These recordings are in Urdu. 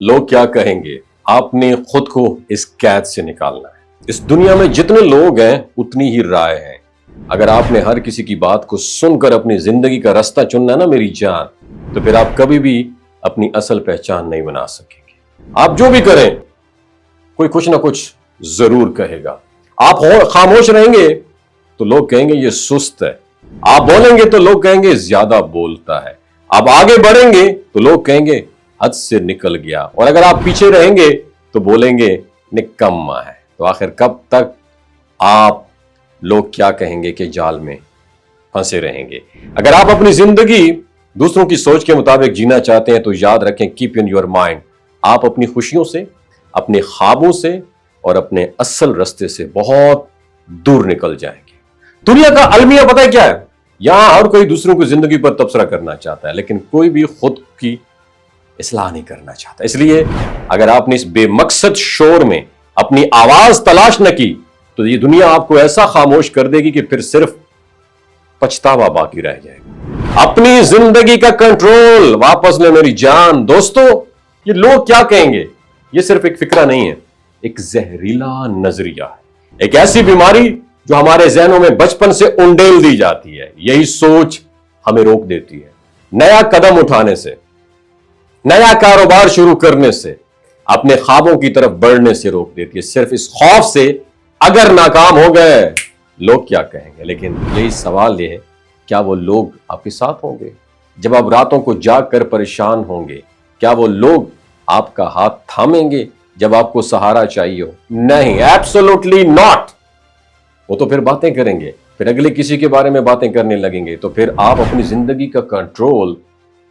لوگ کیا کہیں گے؟ آپ نے خود کو اس قید سے نکالنا ہے۔ اس دنیا میں جتنے لوگ ہیں اتنی ہی رائے ہیں۔ اگر آپ نے ہر کسی کی بات کو سن کر اپنی زندگی کا راستہ چننا ہے نا میری جان، تو پھر آپ کبھی بھی اپنی اصل پہچان نہیں بنا سکیں گے۔ آپ جو بھی کریں کوئی کچھ نہ کچھ ضرور کہے گا۔ آپ خاموش رہیں گے تو لوگ کہیں گے یہ سست ہے، آپ بولیں گے تو لوگ کہیں گے زیادہ بولتا ہے، آپ آگے بڑھیں گے تو لوگ کہیں گے حد سے نکل گیا، اور اگر آپ پیچھے رہیں گے تو بولیں گے نکما ہے۔ تو آخر کب تک آپ لوگ کیا کہیں گے کہ جال میں پھنسے رہیں گے؟ اگر آپ اپنی زندگی دوسروں کی سوچ کے مطابق جینا چاہتے ہیں تو یاد رکھیں، کیپ ان یور مائنڈ، آپ اپنی خوشیوں سے، اپنے خوابوں سے اور اپنے اصل راستے سے بہت دور نکل جائیں گے۔ دنیا کا المیہ پتہ ہے کیا ہے؟ یہاں ہر کوئی دوسروں کی زندگی پر تبصرہ کرنا چاہتا ہے، لیکن کوئی بھی خود کی اصلاح نہیں کرنا چاہتا۔ اس لیے اگر آپ نے اس بے مقصد شور میں اپنی آواز تلاش نہ کی تو یہ دنیا آپ کو ایسا خاموش کر دے گی کہ پھر صرف پچھتاوا باقی رہ جائے گا۔ اپنی زندگی کا کنٹرول واپس لے میری جان۔ دوستو، یہ لوگ کیا کہیں گے یہ صرف ایک فکرہ نہیں ہے، ایک زہریلا نظریہ ہے، ایک ایسی بیماری جو ہمارے ذہنوں میں بچپن سے انڈیل دی جاتی ہے۔ یہی سوچ ہمیں روک دیتی ہے نیا قدم اٹھانے سے، نیا کاروبار شروع کرنے سے، اپنے خوابوں کی طرف بڑھنے سے روک دیتی ہے، صرف اس خوف سے اگر ناکام ہو گئے لوگ کیا کہیں گے۔ لیکن یہی سوال یہ ہے، کیا وہ لوگ آپ کے ساتھ ہوں گے جب آپ راتوں کو جاگ کر پریشان ہوں گے؟ کیا وہ لوگ آپ کا ہاتھ تھامیں گے جب آپ کو سہارا چاہیے ہو؟ نہیں، ایبسولوٹلی ناٹ۔ وہ تو پھر باتیں کریں گے، پھر اگلے کسی کے بارے میں باتیں کرنے لگیں گے۔ تو پھر آپ اپنی زندگی کا کنٹرول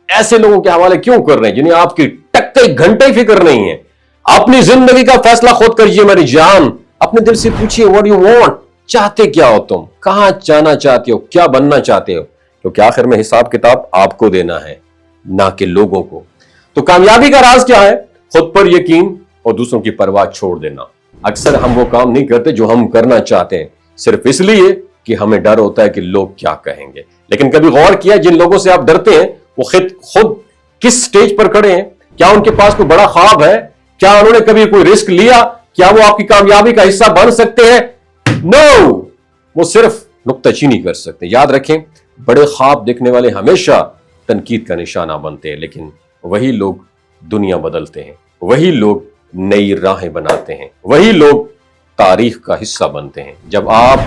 ایسے لوگوں کے حوالے کیوں کر رہے ہیں جنہیں آپ کی ٹک گھنٹے فکر نہیں ہے؟ اپنی زندگی کا فیصلہ خود کریے میری جان۔ اپنے دل سے پوچھئے what you want، چاہتے کیا ہو تم، کہاں جانا چاہتے ہو، کیا بننا چاہتے ہو؟ کیونکہ آخر میں حساب کتاب آپ کو دینا ہے، نہ کہ لوگوں کو۔ تو کامیابی کا راز کیا ہے؟ خود پر یقین اور دوسروں کی پرواہ چھوڑ دینا۔ اکثر ہم وہ کام نہیں کرتے جو ہم کرنا چاہتے ہیں، صرف اس لیے کہ ہمیں ڈر ہوتا ہے کہ لوگ کیا کہیں گے۔ لیکن کبھی غور کیا جن لوگوں سے آپ ڈرتے ہیں وہ خود کس سٹیج پر کھڑے ہیں؟ کیا ان کے پاس کوئی بڑا خواب ہے؟ کیا انہوں نے کبھی کوئی رسک لیا؟ کیا وہ آپ کی کامیابی کا حصہ بن سکتے ہیں؟ نو، وہ صرف نکتہ چینی کر سکتے ہیں۔ یاد رکھیں، بڑے خواب دیکھنے والے ہمیشہ تنقید کا نشانہ بنتے ہیں، لیکن وہی لوگ دنیا بدلتے ہیں، وہی لوگ نئی راہیں بناتے ہیں، وہی لوگ تاریخ کا حصہ بنتے ہیں۔ جب آپ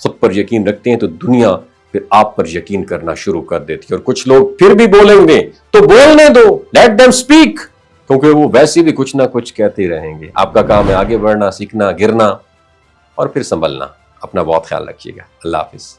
خود پر یقین رکھتے ہیں تو دنیا پھر آپ پر یقین کرنا شروع کر دیتی ہے۔ اور کچھ لوگ پھر بھی بولیں گے تو بولنے دو، لیٹ دیم اسپیک، کیونکہ وہ ویسے بھی کچھ نہ کچھ کہتے رہیں گے۔ آپ کا کام ہے آگے بڑھنا، سیکھنا، گرنا اور پھر سنبھلنا۔ اپنا بہت خیال رکھیے گا۔ اللہ حافظ۔